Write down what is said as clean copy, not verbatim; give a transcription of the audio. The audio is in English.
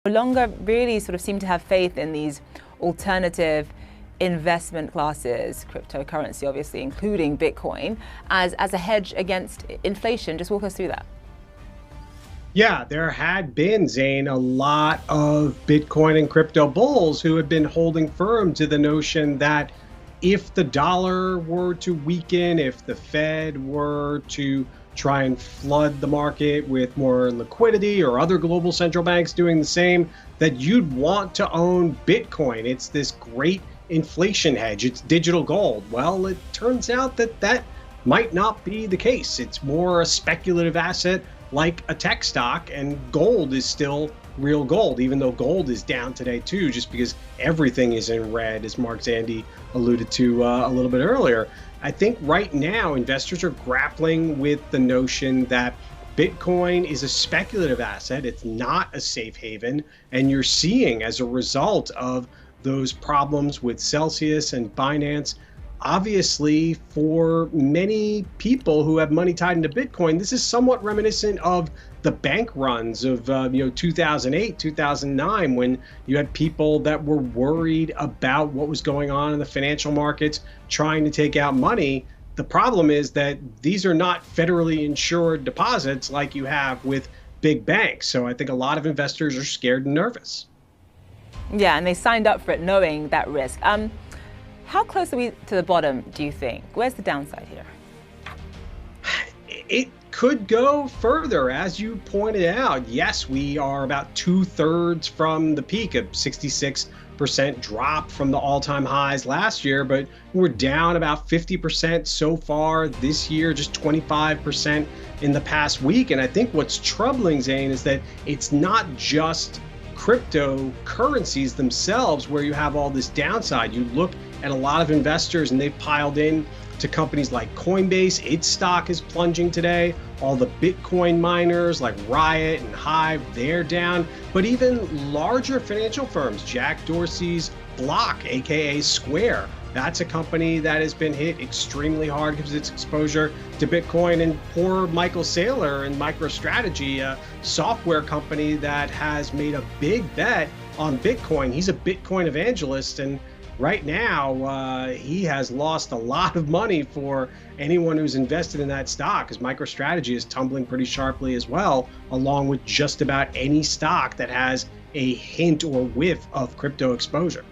no longer really sort of seem to have faith in these alternative investment classes, cryptocurrency obviously, including Bitcoin, as a hedge against inflation. Just walk us through that. Yeah, there had been, Zane, a lot of Bitcoin and crypto bulls who had been holding firm to the notion that if the dollar were to weaken, if the Fed were to try and flood the market with more liquidity or other global central banks doing the same, that you'd want to own Bitcoin. It's this great inflation hedge. It's digital gold. Well, it turns out that that might not be the case. It's more a speculative asset like a tech stock, and gold is still real gold, even though gold is down today too, just because everything is in red, as Mark Zandi alluded to a little bit earlier. I think right now investors are grappling with the notion that Bitcoin is a speculative asset. It's not a safe haven. And you're seeing, as a result of those problems with Celsius and Binance, obviously, for many people who have money tied into Bitcoin, this is somewhat reminiscent of the bank runs of 2008, 2009, when you had people that were worried about what was going on in the financial markets, trying to take out money. The problem is that these are not federally insured deposits like you have with big banks. So I think a lot of investors are scared and nervous. Yeah, and they signed up for it knowing that risk. How close are we to the bottom, do you think? Where's the downside here? It could go further, as you pointed out. Yes, we are about 2/3 from the peak, of 66% drop from the all-time highs last year, but we're down about 50% so far this year, just 25% in the past week. And I think what's troubling, Zane, is that it's not just cryptocurrencies themselves where you have all this downside. You look at a lot of investors and they've piled in to companies like Coinbase. Its stock is plunging today. All the Bitcoin miners like Riot and Hive, they're down. But even larger financial firms, Jack Dorsey's Block, aka Square, that's a company that has been hit extremely hard because of its exposure to Bitcoin. And poor Michael Saylor and MicroStrategy, a software company that has made a big bet on Bitcoin. He's a Bitcoin evangelist, and right now he has lost a lot of money for anyone who's invested in that stock, because MicroStrategy is tumbling pretty sharply as well, along with just about any stock that has a hint or whiff of crypto exposure.